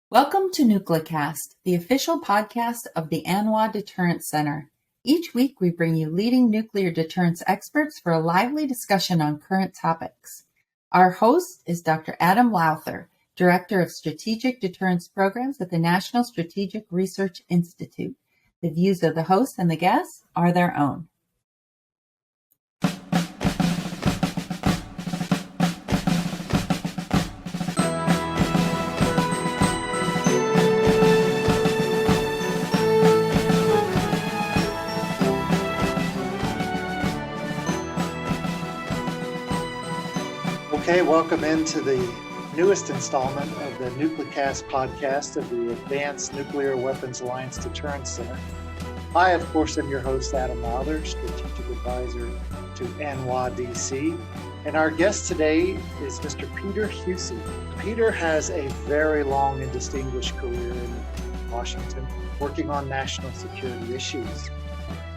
Welcome to NucleCast, the official podcast of the ANWA Deterrence Center. Each week we bring you leading nuclear deterrence experts for a lively discussion on current topics. Our host is Dr. Adam Lowther, Director of Strategic Deterrence Programs at the National Strategic Research Institute. The views of the host and the guests are their own. Okay, welcome into the newest installment of the NucleCast podcast of the Advanced Nuclear Weapons Alliance Deterrence Center. I, of course, am your host, Adam Lowther, Strategic Advisor to ANWA DC. And our guest today is Mr. Peter Huessy. Peter has a very long and distinguished career in Washington, working on national security issues.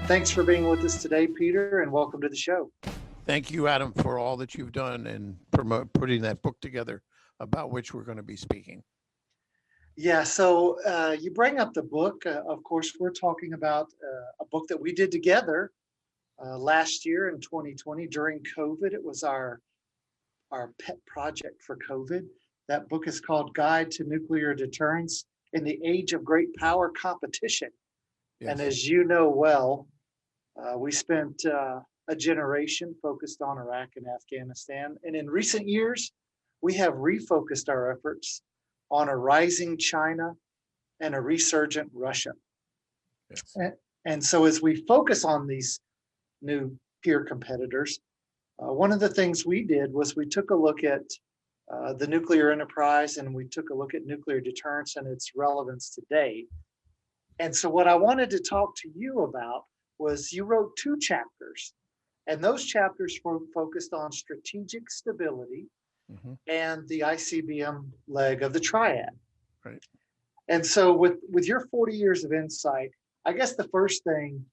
Thanks for being with us today, Peter, and welcome to the show. Thank you, Adam, for all that you've done and putting that book together about which we're going to be speaking. Yeah, so you bring up the book. Of course, we're talking about a book that we did together last year in 2020 during COVID. It was our pet project for COVID. That book is called Guide to Nuclear Deterrence in the Age of Great Power Competition. Yes. And as you know well, we spent a generation focused on Iraq and Afghanistan. And in recent years, we have refocused our efforts on a rising China and a resurgent Russia. Yes. And so as we focus on these new peer competitors, one of the things we did was we took a look at the nuclear enterprise and we took a look at nuclear deterrence and its relevance today. And so what I wanted to talk to you about was you wrote 2 chapters. And those chapters were focused on strategic stability and the ICBM leg of the triad. Right. And so with your 40 years of insight, I guess the first thing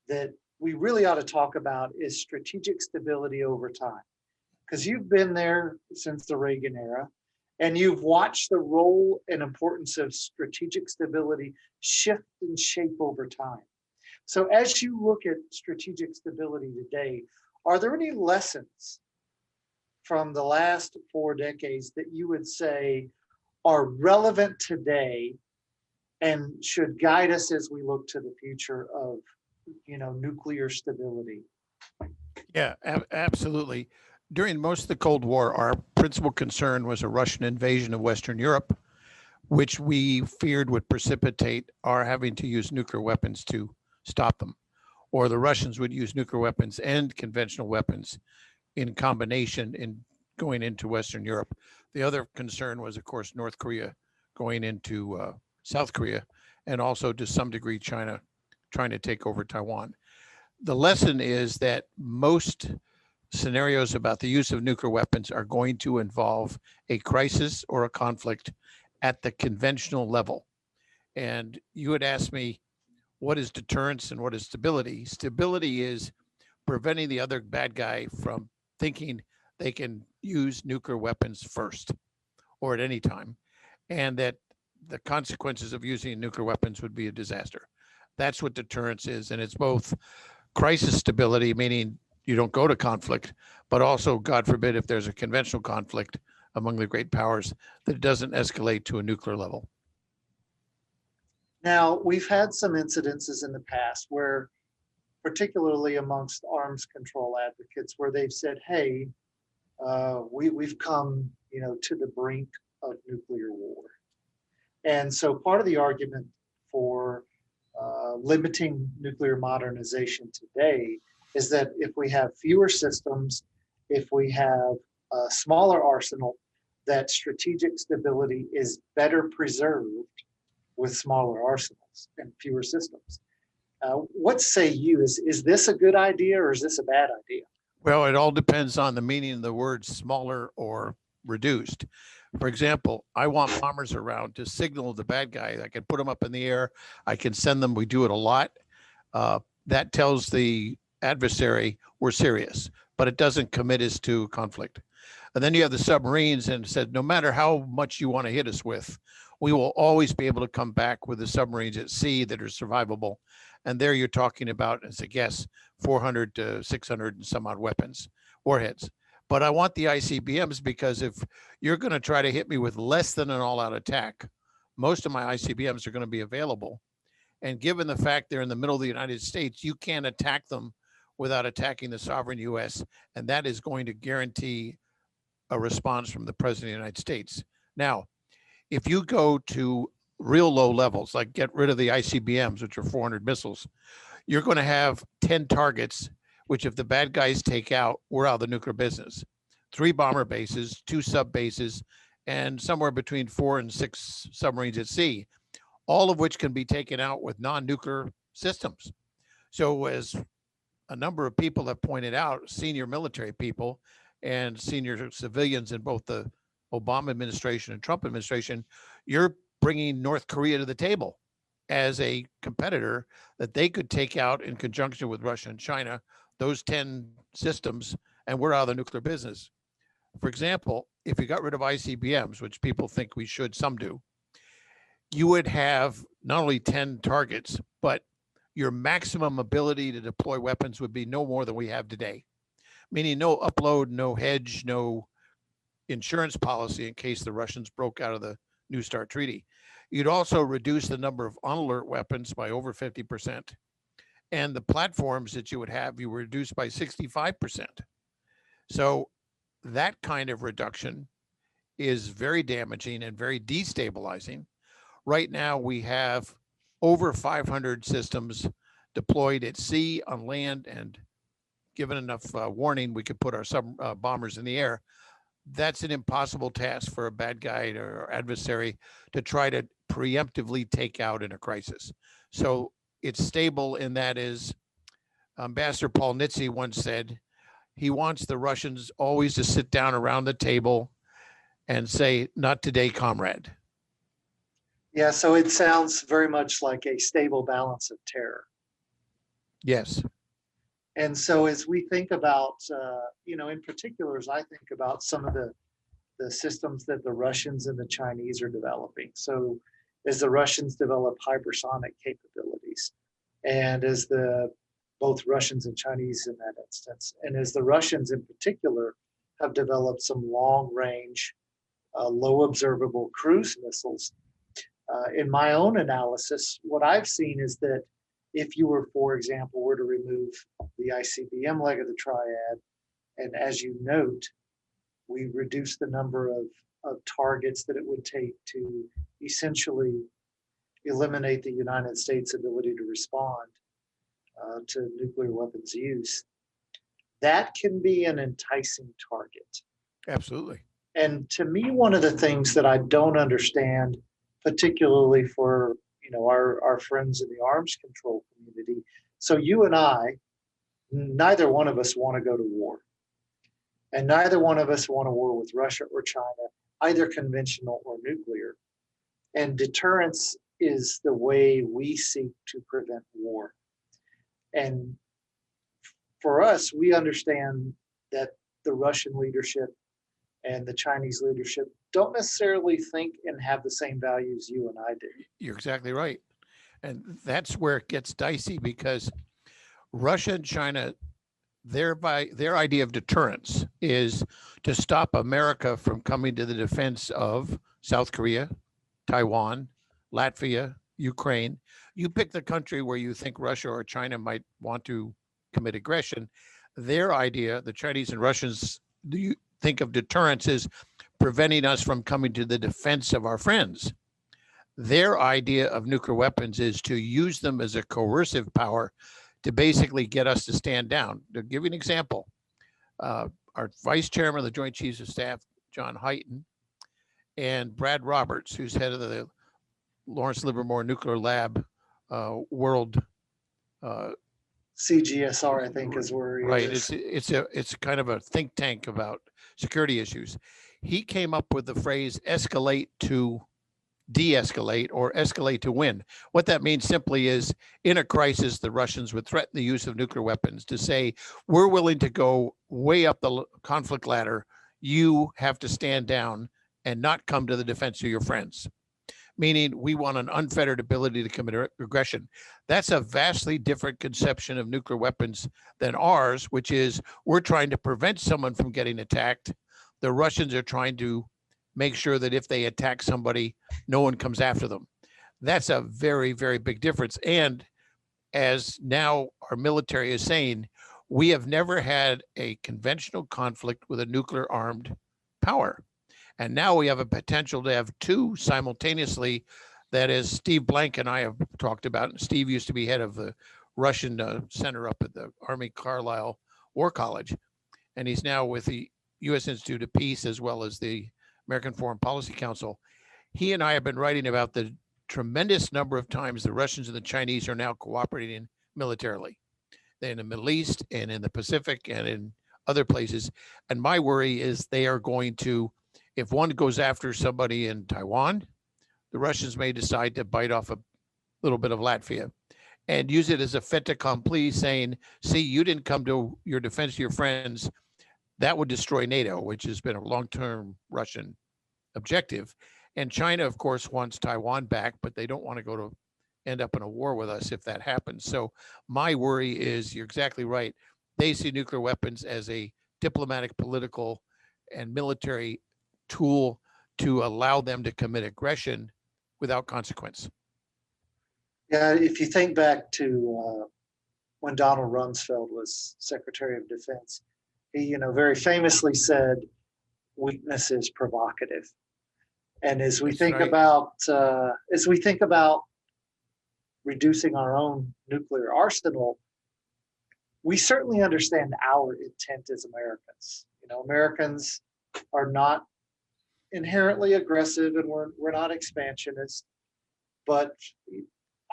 that we really ought to talk about is strategic stability over time. Because you've been there since the Reagan era, and you've watched the role and importance of strategic stability shift and shape over time. So as you look at strategic stability today, are there any lessons from the last 4 decades that you would say are relevant today and should guide us as we look to the future of, nuclear stability? Yeah, absolutely. During most of the Cold War, our principal concern was a Russian invasion of Western Europe, which we feared would precipitate our having to use nuclear weapons to stop them, or the Russians would use nuclear weapons and conventional weapons in combination in going into Western Europe. The other concern was, of course, North Korea going into South Korea, and also to some degree China trying to take over Taiwan. The lesson is that most scenarios about the use of nuclear weapons are going to involve a crisis or a conflict at the conventional level. And you had asked me, what is deterrence and what is stability? Stability is preventing the other bad guy from thinking they can use nuclear weapons first or at any time, and that the consequences of using nuclear weapons would be a disaster. That's what deterrence is. And it's both crisis stability, meaning you don't go to conflict, but also, God forbid, if there's a conventional conflict among the great powers, that it doesn't escalate to a nuclear level. Now, we've had some incidences in the past where, particularly amongst arms control advocates, where they've said, hey, we've come, to the brink of nuclear war. And so part of the argument for limiting nuclear modernization today is that if we have fewer systems, if we have a smaller arsenal, that strategic stability is better preserved with smaller arsenals and fewer systems. What say you? Is this a good idea or is this a bad idea? Well, it all depends on the meaning of the words smaller or reduced. For example, I want bombers around to signal the bad guy. I can put them up in the air. I can send them. We do it a lot. That tells the adversary we're serious, but it doesn't commit us to conflict. And then you have the submarines, and said, no matter how much you want to hit us with, we will always be able to come back with the submarines at sea that are survivable. And there you're talking about, as a guess, 400 to 600 and some odd weapons, warheads. But I want the ICBMs because if you're going to try to hit me with less than an all-out attack, most of my ICBMs are going to be available. And given the fact they're in the middle of the United States, you can't attack them without attacking the sovereign U.S. And that is going to guarantee a response from the President of the United States. Now, if you go to real low levels, like get rid of the ICBMs, which are 400 missiles, you're going to have 10 targets, which if the bad guys take out, we're out of the nuclear business. 3 bomber bases, 2 sub bases, and somewhere between 4 and 6 submarines at sea, all of which can be taken out with non-nuclear systems. So as a number of people have pointed out, senior military people and senior civilians in both the Obama administration and Trump administration, you're bringing North Korea to the table as a competitor that they could take out in conjunction with Russia and China, those 10 systems, and we're out of the nuclear business. For example, if you got rid of ICBMs, which people think we should, some do, you would have not only 10 targets, but your maximum ability to deploy weapons would be no more than we have today. Meaning no upload, no hedge, no insurance policy in case the Russians broke out of the New START treaty. You'd also reduce the number of unalert weapons by over 50%. And the platforms that you would have, you would reduce by 65%. So that kind of reduction is very damaging and very destabilizing. Right now, we have over 500 systems deployed at sea, on land, and given enough warning, we could put our bombers in the air. That's an impossible task for a bad guy or adversary to try to preemptively take out in a crisis. So it's stable in that, is Ambassador Paul Nitze once said, he wants the Russians always to sit down around the table and say, not today, comrade. Yeah, so it sounds very much like a stable balance of terror. Yes. And so as we think about, in particular, as I think about some of the systems that the Russians and the Chinese are developing. So as the Russians develop hypersonic capabilities, and as both Russians and Chinese in that instance, and as the Russians in particular have developed some long-range, low observable cruise missiles, in my own analysis, what I've seen is that if you were, for example, were to remove the ICBM leg of the triad, and as you note, we reduce the number of targets that it would take to essentially eliminate the United States' ability to respond to nuclear weapons use, that can be an enticing target. Absolutely. And to me, one of the things that I don't understand, particularly for our friends in the arms control community. So you and I, neither one of us want to go to war. And neither one of us want a war with Russia or China, either conventional or nuclear. And deterrence is the way we seek to prevent war. And for us, we understand that the Russian leadership and the Chinese leadership don't necessarily think and have the same values you and I do. You're exactly right. And that's where it gets dicey, because Russia and China, their idea of deterrence is to stop America from coming to the defense of South Korea, Taiwan, Latvia, Ukraine. You pick the country where you think Russia or China might want to commit aggression. Their idea, the Chinese and Russians, do you think of deterrence as preventing us from coming to the defense of our friends? Their idea of nuclear weapons is to use them as a coercive power to basically get us to stand down. To give you an example, our vice chairman of the Joint Chiefs of Staff, John Hyten, and Brad Roberts, who's head of the Lawrence Livermore Nuclear Lab World CGSR, I think, is where he right. is. It's kind of a think tank about security issues. He came up with the phrase "escalate to de-escalate" or "escalate to win." What that means simply is, in a crisis, the Russians would threaten the use of nuclear weapons to say, "We're willing to go way up the conflict ladder. you have to stand down and not come to the defense of your friends. Meaning we want an unfettered ability to commit aggression. That's a vastly different conception of nuclear weapons than ours, which is we're trying to prevent someone from getting attacked. The Russians are trying to make sure that if they attack somebody, no one comes after them. That's a very, very big difference. And as now our military is saying, we have never had a conventional conflict with a nuclear armed power. And now we have a potential to have two simultaneously. That is, Steve Blank and I have talked about. Steve used to be head of the Russian center up at the Army Carlisle War College. And he's now with the U.S. Institute of Peace as well as the American Foreign Policy Council. He and I have been writing about the tremendous number of times the Russians and the Chinese are now cooperating militarily in the Middle East and in the Pacific and in other places. And my worry is they are going to, if one goes after somebody in Taiwan, the Russians may decide to bite off a little bit of Latvia and use it as a fait accompli, saying, see, you didn't come to your defense of your friends. That would destroy NATO, which has been a long-term Russian objective. And China, of course, wants Taiwan back, but they don't want to go to end up in a war with us if that happens. So my worry is, you're exactly right. They see nuclear weapons as a diplomatic, political, and military tool to allow them to commit aggression without consequence. Yeah, if you think back to when Donald Rumsfeld was Secretary of Defense, he, very famously said, "Weakness is provocative." And as we think about reducing our own nuclear arsenal, we certainly understand our intent as Americans. Americans are not inherently aggressive, and we're not expansionists, but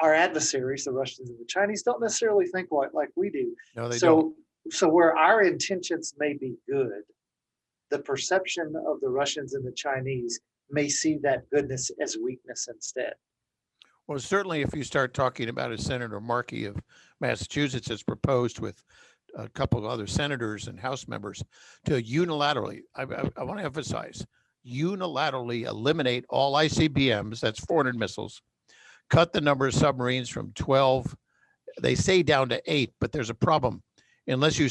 our adversaries, the Russians and the Chinese, don't necessarily think like we do. No, they don't. So where our intentions may be good, the perception of the Russians and the Chinese may see that goodness as weakness instead. Well, certainly if you start talking about, as Senator Markey of Massachusetts has proposed with a couple of other senators and House members, to unilaterally, I want to emphasize, unilaterally eliminate all ICBMs, that's 400 missiles, cut the number of submarines from 12, they say down to 8, but there's a problem. Unless you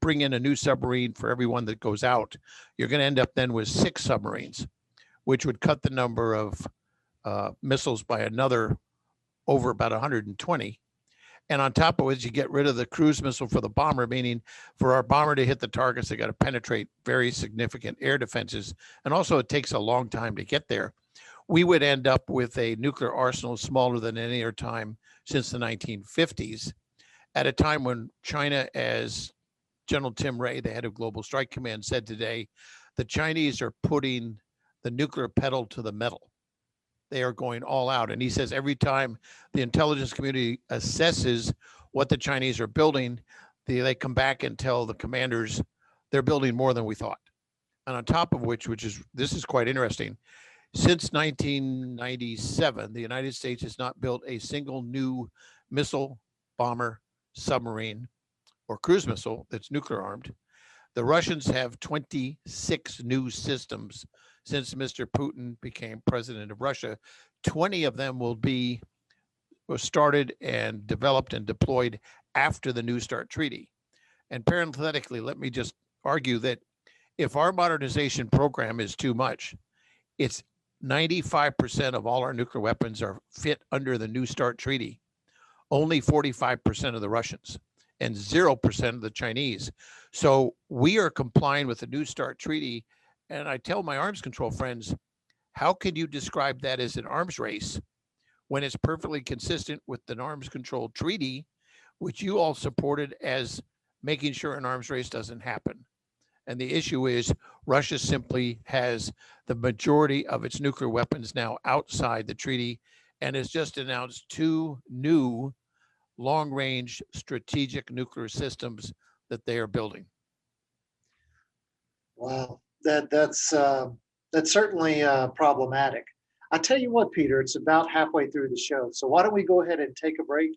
bring in a new submarine for every one that goes out, you're going to end up then with 6 submarines, which would cut the number of missiles by another over about 120. And on top of it, you get rid of the cruise missile for the bomber, meaning for our bomber to hit the targets, they got to penetrate very significant air defenses. And also it takes a long time to get there. We would end up with a nuclear arsenal smaller than any other time since the 1950s, at a time when China, as General Tim Ray, the head of Global Strike Command, said today, the Chinese are putting the nuclear pedal to the metal. They are going all out. And he says every time the intelligence community assesses what the Chinese are building, they come back and tell the commanders they're building more than we thought. And on top of which this is quite interesting, since 1997, the United States has not built a single new missile, bomber, submarine, or cruise missile that's nuclear armed. The Russians have 26 new systems since Mr. Putin became president of Russia. 20 of them were started and developed and deployed after the New START treaty. And parenthetically, let me just argue that if our modernization program is too much, it's 95% of all our nuclear weapons are fit under the New START treaty. Only 45% of the Russians and 0% of the Chinese. So we are complying with the New START treaty. And I tell my arms control friends, how could you describe that as an arms race when it's perfectly consistent with the arms control treaty, which you all supported as making sure an arms race doesn't happen? And the issue is Russia simply has the majority of its nuclear weapons now outside the treaty and has just announced 2 new long-range strategic nuclear systems that they are building. Wow, that's certainly problematic. I tell you what, Peter, it's about halfway through the show. So why don't we go ahead and take a break,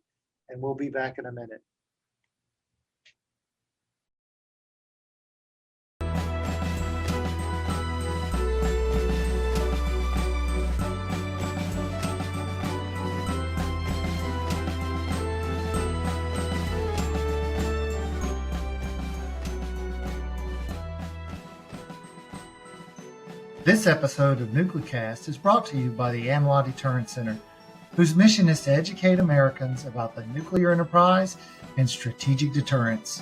and we'll be back in a minute. This episode of NucleCast is brought to you by the ANWA Deterrence Center, whose mission is to educate Americans about the nuclear enterprise and strategic deterrence.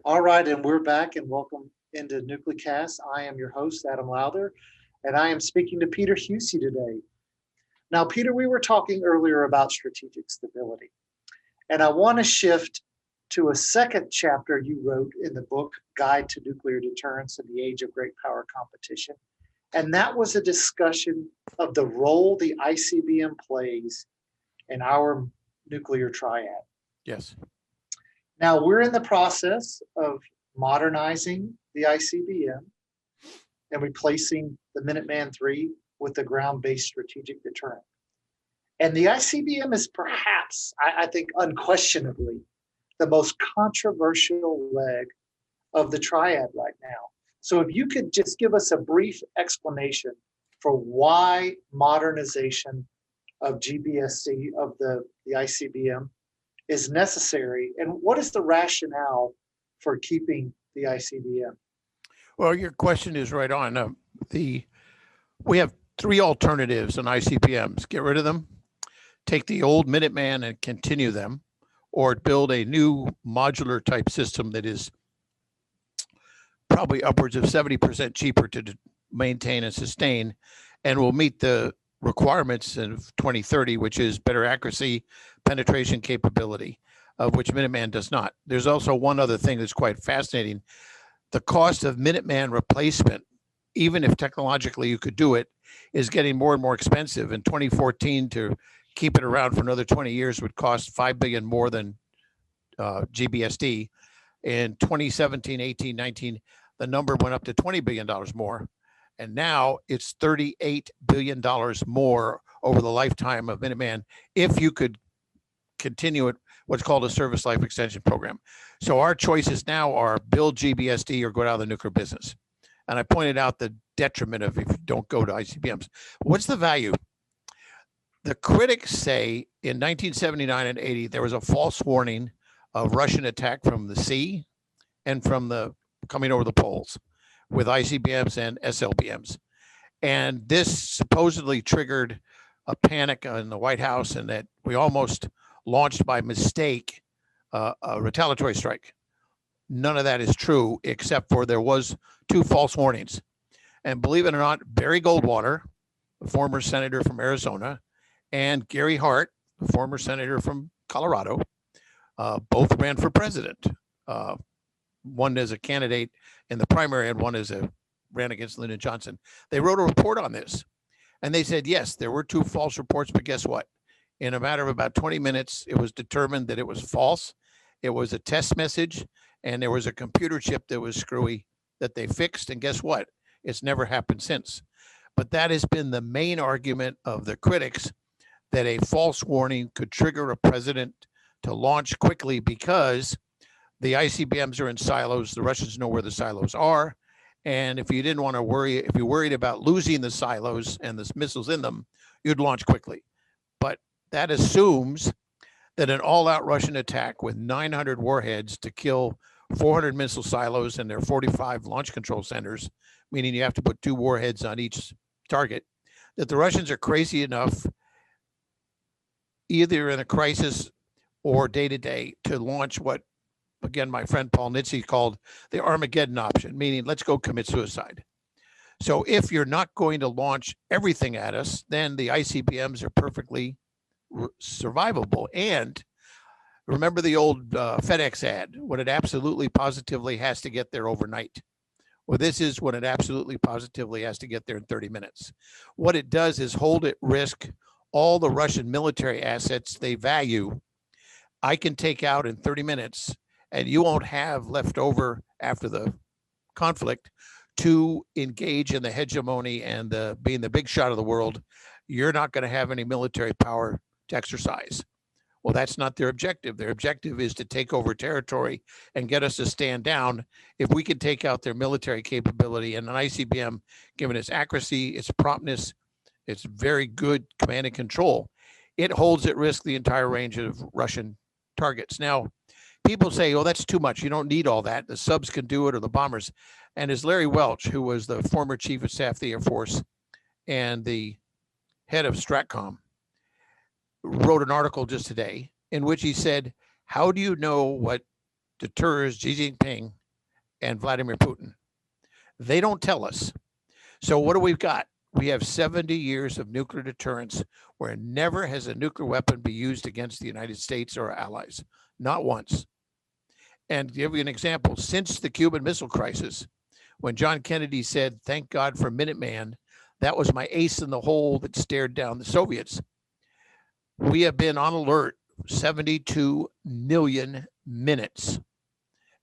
All right, and we're back, and welcome into NucleCast. I am your host, Adam Lowther, and I am speaking to Peter Huessy today. Now, Peter, we were talking earlier about strategic stability, and I want to shift to a second chapter you wrote in the book, Guide to Nuclear Deterrence in the Age of Great Power Competition, and that was a discussion of the role the ICBM plays in our nuclear triad. Yes. Now, we're in the process of modernizing the ICBM and replacing the Minuteman III with the ground-based strategic deterrent. And the ICBM is perhaps, I think unquestionably, the most controversial leg of the triad right now. So if you could just give us a brief explanation for why modernization of GBSD, of the ICBM, is necessary, and what is the rationale for keeping the ICBM? Well, your question is right on. We have three alternatives on ICBMs: get rid of them, take the old Minuteman and continue them, or build a new modular type system that is probably upwards of 70% cheaper to maintain and sustain, and will meet the requirements in 2030, which is better accuracy, penetration capability, of which Minuteman does not. There's also one other thing that's quite fascinating. The cost of Minuteman replacement, even if technologically you could do it, is getting more and more expensive. In 2014, to keep it around for another 20 years would cost $5 billion more than GBSD. In 2017, 18, 19, the number went up to $20 billion more. And now it's $38 billion more over the lifetime of Minuteman if you could continue it, what's called a service life extension program. So our choices now are build GBSD or go out of the nuclear business. And I pointed out the detriment of if you don't go to ICBMs. What's the value? The critics say in 1979 and 80, there was a false warning of Russian attack from the sea and from the coming over the poles with ICBMs and SLBMs. And this supposedly triggered a panic in the White House, and that we almost launched by mistake a retaliatory strike. None of that is true, except for there was two false warnings. And believe it or not, Barry Goldwater, the former senator from Arizona, and Gary Hart, the former senator from Colorado, both ran for president. One as a candidate in the primary and one ran against Lyndon Johnson. They wrote a report on this, and they said, yes, there were two false reports, but guess what? In a matter of about 20 minutes, it was determined that it was false. It was a test message, and there was a computer chip that was screwy that they fixed, and guess what? It's never happened since. But that has been the main argument of the critics, that a false warning could trigger a president to launch quickly because the ICBMs are in silos. The Russians know where the silos are. And if you didn't want to worry, if you worried about losing the silos and the missiles in them, you'd launch quickly. But that assumes that an all-out Russian attack with 900 warheads to kill 400 missile silos and their 45 launch control centers, meaning you have to put 2 warheads on each target, that the Russians are crazy enough, either in a crisis or day-to-day, to launch what, again, my friend Paul Nitze called the Armageddon option, meaning let's go commit suicide. So if you're not going to launch everything at us, then the ICBMs are perfectly survivable. And remember the old FedEx ad, when it absolutely positively has to get there overnight. Well, this is when it absolutely positively has to get there in 30 minutes. What it does is hold at risk all the Russian military assets they value. I can take out in 30 minutes, and you won't have left over after the conflict to engage in the hegemony and being the big shot of the world, you're not going to have any military power to exercise. Well, that's not their objective. Their objective is to take over territory and get us to stand down. If we can take out their military capability, and an ICBM, given its accuracy, its promptness, its very good command and control, it holds at risk the entire range of Russian targets. Now, people say, oh, that's too much. You don't need all that. The subs can do it, or the bombers. And as Larry Welch, who was the former chief of staff of the Air Force and the head of Stratcom, wrote an article just today in which he said, how do you know what deters Xi Jinping and Vladimir Putin? They don't tell us. So what do we've got? We have 70 years of nuclear deterrence where never has a nuclear weapon been used against the United States or our allies, not once. And to give you an example, since the Cuban Missile Crisis, when John Kennedy said, thank God for Minuteman, that was my ace in the hole that stared down the Soviets. We have been on alert 72 million minutes.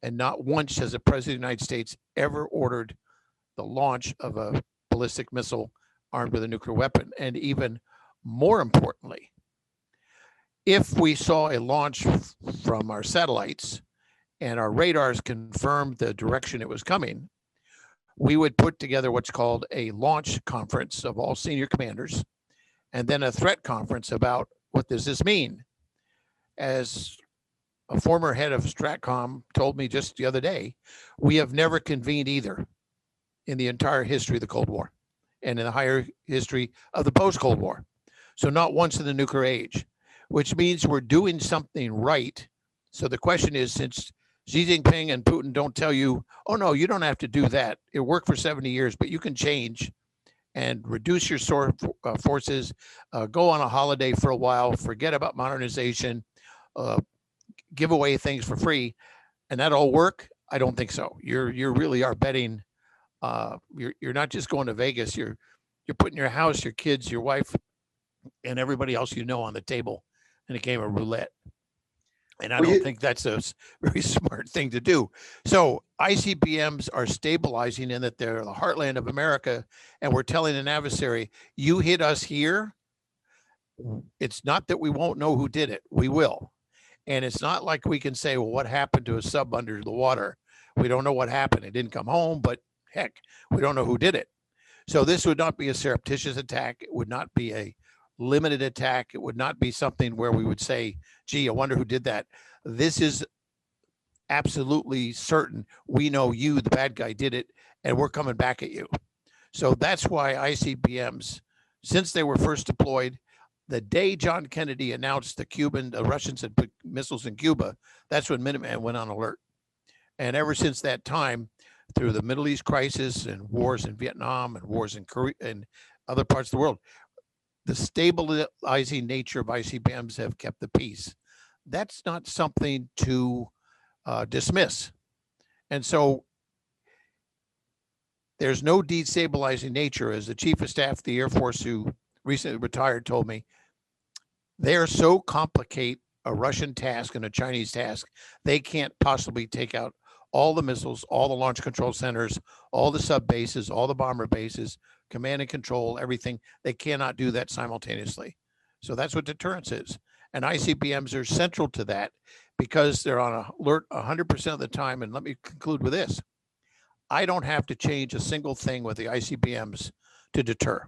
And not once has the President of the United States ever ordered the launch of a ballistic missile armed with a nuclear weapon. And even more importantly, if we saw a launch from our satellites and our radars confirmed the direction it was coming, we would put together what's called a launch conference of all senior commanders, and then a threat conference about what does this mean. As a former head of Stratcom told me just the other day, we have never convened either in the entire history of the Cold War and in the higher history of the post-Cold War. So not once in the nuclear age, which means we're doing something right. So the question is, since Xi Jinping and Putin don't tell you, oh no, you don't have to do that. It worked for 70 years, but you can change and reduce your forces, go on a holiday for a while, forget about modernization, give away things for free, and that all work? I don't think so. You really are betting. You're not just going to Vegas. You're putting your house, your kids, your wife, and everybody else you know on the table in a game of roulette. And I don't think that's a very smart thing to do. So ICBMs are stabilizing in that they're the heartland of America, and we're telling an adversary, you hit us here, it's not that we won't know who did it. We will. And it's not like we can say, well, what happened to a sub under the water? We don't know what happened. It didn't come home, but heck, we don't know who did it. So this would not be a surreptitious attack. It would not be a limited attack. It would not be something where we would say, gee, I wonder who did that. This is absolutely certain. We know you, the bad guy, did it, and we're coming back at you. So that's why ICBMs, since they were first deployed, the day John Kennedy announced the Russians had put missiles in Cuba, that's when Minuteman went on alert. And ever since that time, through the Middle East crisis and wars in Vietnam and wars in Korea and other parts of the world, the stabilizing nature of ICBMs have kept the peace. That's not something to dismiss. And so there's no destabilizing nature. As the chief of staff of the Air Force, who recently retired, told me, they are so complicate a Russian task and a Chinese task, they can't possibly take out all the missiles, all the launch control centers, all the sub bases, all the bomber bases, command and control, everything. They cannot do that simultaneously. So that's what deterrence is. And ICBMs are central to that because they're on alert 100% of the time. And let me conclude with this. I don't have to change a single thing with the ICBMs to deter.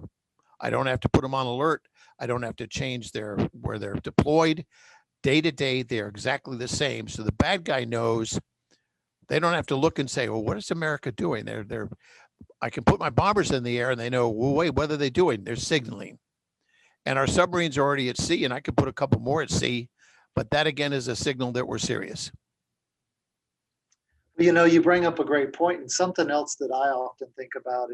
I don't have to put them on alert. I don't have to change where they're deployed. Day to day, they're exactly the same. So the bad guy knows. They don't have to look and say, well, what is America doing? I can put my bombers in the air and they know, well, wait, what are they doing? They're signaling. And our submarines are already at sea, and I could put a couple more at sea, but that again is a signal that we're serious. You know, you bring up a great point, and something else that I often think about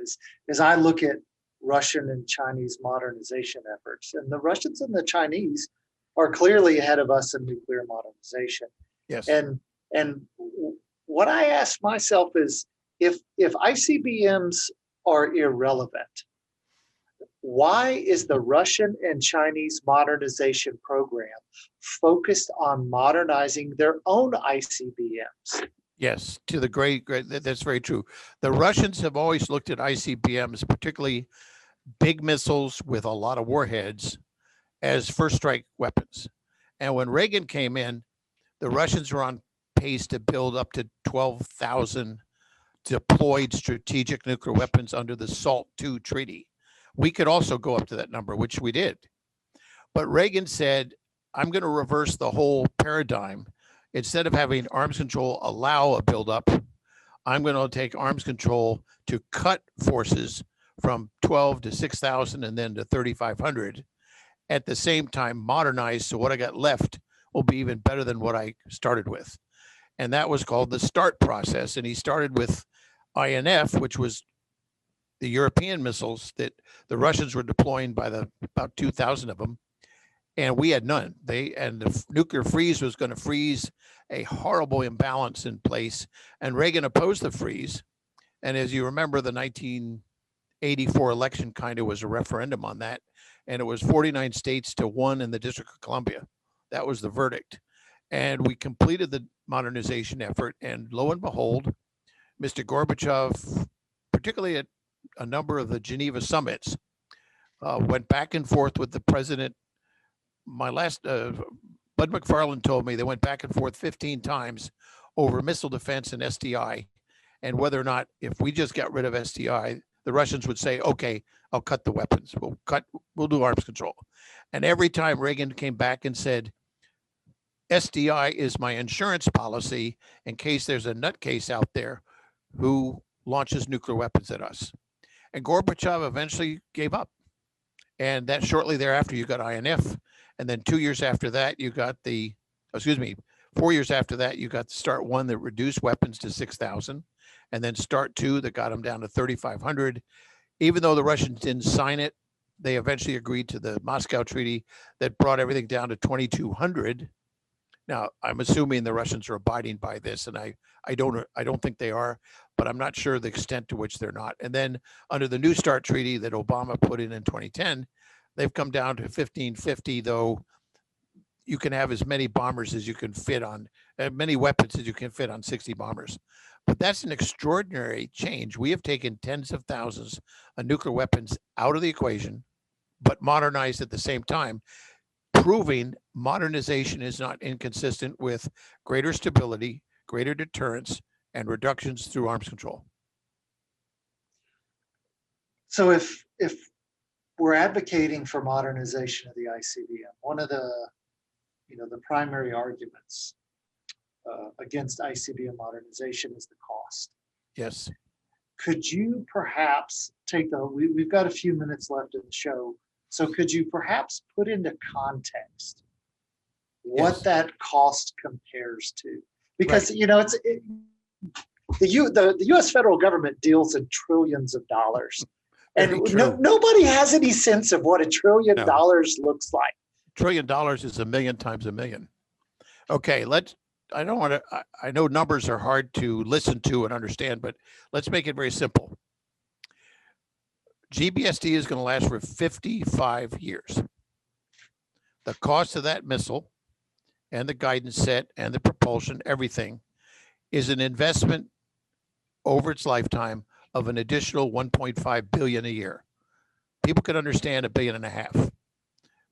is I look at Russian and Chinese modernization efforts, and the Russians and the Chinese are clearly ahead of us in nuclear modernization. Yes. And what I ask myself is, if ICBMs are irrelevant, why is the Russian and Chinese modernization program focused on modernizing their own ICBMs? Yes, to the great, that's very true. The Russians have always looked at ICBMs, particularly big missiles with a lot of warheads, as first strike weapons. And when Reagan came in, the Russians were on pace to build up to 12,000 deployed strategic nuclear weapons under the SALT II treaty. We could also go up to that number, which we did. But Reagan said, I'm going to reverse the whole paradigm. Instead of having arms control allow a buildup, I'm going to take arms control to cut forces from 12 to 6,000 and then to 3,500. At the same time, modernize so what I got left will be even better than what I started with. And that was called the START process. And he started with INF, which was the European missiles that the Russians were deploying by about 2,000 of them. And we had none. The nuclear freeze was going to freeze a horrible imbalance in place. And Reagan opposed the freeze. And as you remember, the 1984 election kind of was a referendum on that. And it was 49 states to 1 in the District of Columbia. That was the verdict. And we completed the modernization effort. And lo and behold, Mr. Gorbachev, particularly at a number of the Geneva summits, went back and forth with the president. My last, Bud McFarland told me they went back and forth 15 times over missile defense and SDI, and whether or not, if we just got rid of SDI, the Russians would say, okay, I'll cut the weapons. We'll do arms control. And every time Reagan came back and said, SDI is my insurance policy in case there's a nutcase out there who launches nuclear weapons at us. And Gorbachev eventually gave up. And that shortly thereafter, you got INF. And then 2 years after that, you got 4 years after that, you got START 1 that reduced weapons to 6,000. And then START 2 that got them down to 3,500. Even though the Russians didn't sign it, they eventually agreed to the Moscow Treaty that brought everything down to 2,200. Now, I'm assuming the Russians are abiding by this, and I don't think they are, but I'm not sure the extent to which they're not. And then under the New START treaty that Obama put in 2010, they've come down to 1,550, though you can have as many bombers as you can fit on, many weapons as you can fit on 60 bombers. But that's an extraordinary change. We have taken tens of thousands of nuclear weapons out of the equation, but modernized at the same time, proving modernization is not inconsistent with greater stability, greater deterrence, and reductions through arms control. So if we're advocating for modernization of the ICBM, one of the primary arguments against ICBM modernization is the cost. Yes. Could you perhaps we've got a few minutes left in the show, so could you perhaps put into context what that cost compares to? Because right. The U.S. federal government deals in trillions of dollars, and nobody has any sense of what $1 trillion looks like. $1 trillion is 1 million times 1 million. Okay, I know numbers are hard to listen to and understand, but let's make it very simple. GBSD is going to last for 55 years. The cost of that missile and the guidance set and the propulsion, everything, is an investment over its lifetime of an additional $1.5 billion a year. People can understand $1.5 billion.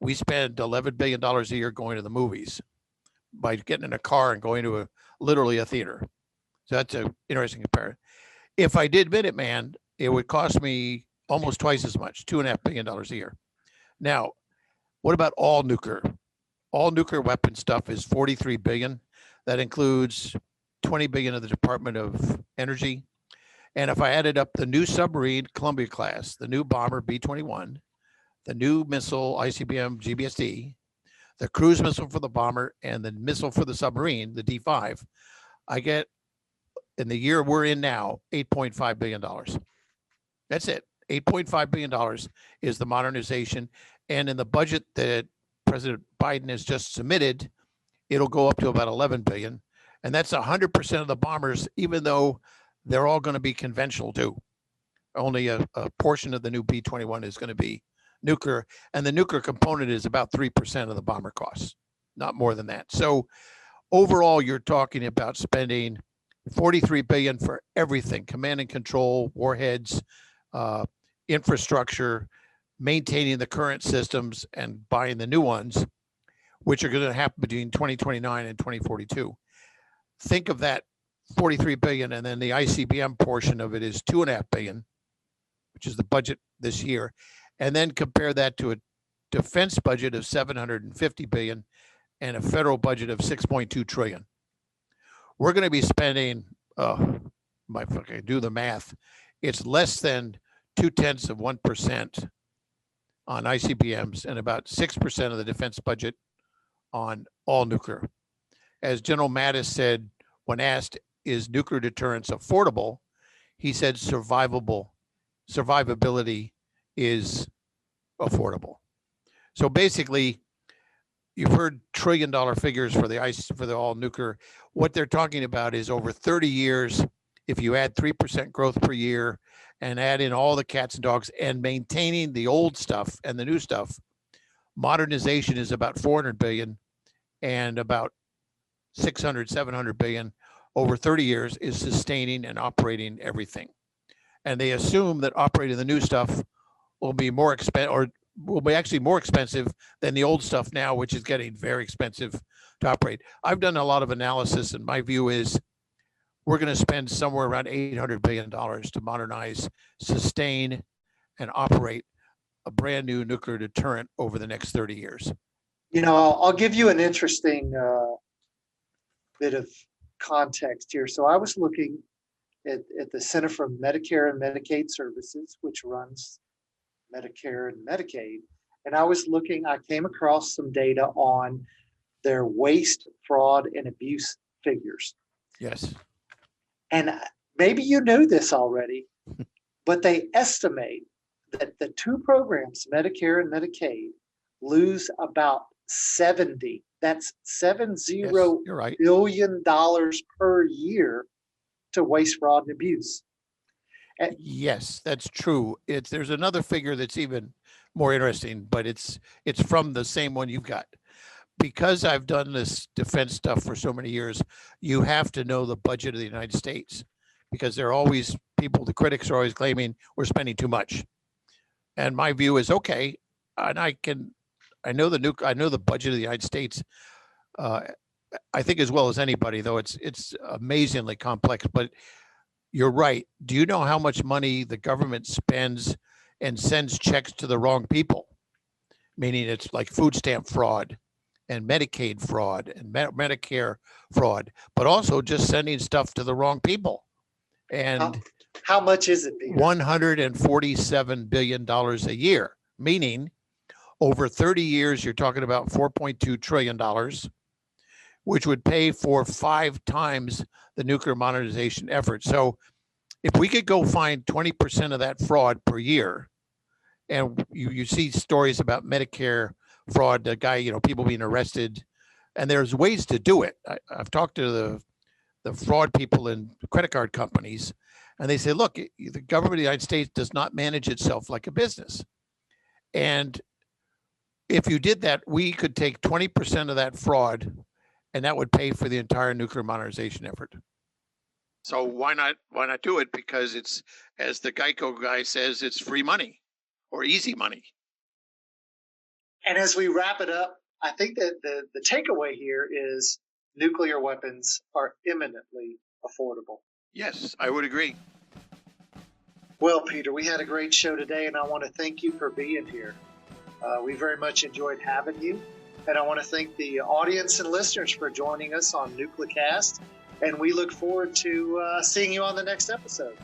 We spend $11 billion a year going to the movies by getting in a car and going to literally a theater. So that's an interesting comparison. If I did Minuteman, it would cost me almost twice as much, $2.5 billion a year. Now, what about all nuclear? All nuclear weapon stuff is $43 billion. That includes $20 billion of the Department of Energy. And if I added up the new submarine Columbia class, the new bomber B-21, the new missile ICBM GBSD, the cruise missile for the bomber, and the missile for the submarine, the D5, I get, in the year we're in now, $8.5 billion. That's it. $8.5 billion is the modernization. And in the budget that President Biden has just submitted, it'll go up to about 11 billion. And that's 100% of the bombers, even though they're all going to be conventional too. Only a portion of the new B-21 is going to be nuclear. And the nuclear component is about 3% of the bomber costs, not more than that. So overall, you're talking about spending 43 billion for everything: command and control, warheads, infrastructure, maintaining the current systems and buying the new ones, which are going to happen between 2029 and 2042. Think of that 43 billion, and then the ICBM portion of it is 2.5 billion, which is the budget this year. And then compare that to a defense budget of 750 billion and a federal budget of 6.2 trillion. We're going to be spending, if I do the math, it's less than 0.2% on ICBMs and about 6% of the defense budget on all nuclear. As General Mattis said, when asked, is nuclear deterrence affordable? He said survivability is affordable. So basically, you've heard $1 trillion figures for the all nuclear. What they're talking about is over 30 years, if you add 3% growth per year and add in all the cats and dogs and maintaining the old stuff and the new stuff, modernization is about 400 billion, and about 700 billion over 30 years is sustaining and operating everything. And they assume that operating the new stuff will be more expensive, or will be actually more expensive than the old stuff now, which is getting very expensive to operate. I've done a lot of analysis, and my view is we're going to spend somewhere around $800 billion to modernize, sustain, and operate a brand new nuclear deterrent over the next 30 years. You know, I'll give you an interesting bit of context here. So I was looking at the Center for Medicare and Medicaid Services, which runs Medicare and Medicaid. And I came across some data on their waste, fraud, and abuse figures. Yes. And maybe you know this already, but they estimate that the two programs, Medicare and Medicaid, lose about 70 right. billion dollars per year to waste, fraud, and abuse. Yes, that's true. There's another figure that's even more interesting, but it's from the same one you've got. Because I've done this defense stuff for so many years, you have to know the budget of the United States, because there are always people, the critics are always claiming we're spending too much. And my view is, okay, and I know the budget of the United States, I think as well as anybody, though it's amazingly complex, but you're right. Do you know how much money the government spends and sends checks to the wrong people? Meaning it's like food stamp fraud and Medicaid fraud and Medicare fraud, but also just sending stuff to the wrong people. And how much is it, Peter? $147 billion a year, meaning over 30 years, you're talking about $4.2 trillion, which would pay for 5 times the nuclear modernization effort. So if we could go find 20% of that fraud per year, and you see stories about Medicare fraud, the guy, people being arrested, and there's ways to do it. I've talked to the fraud people in credit card companies, and they say, look, the government of the United States does not manage itself like a business. And if you did that, we could take 20% of that fraud, and that would pay for the entire nuclear modernization effort. So why not do it? Because it's, as the Geico guy says, it's free money or easy money. And as we wrap it up, I think that the takeaway here is nuclear weapons are imminently affordable. Yes, I would agree. Well, Peter, we had a great show today, and I want to thank you for being here. We very much enjoyed having you. And I want to thank the audience and listeners for joining us on NucleCast. And we look forward to seeing you on the next episode.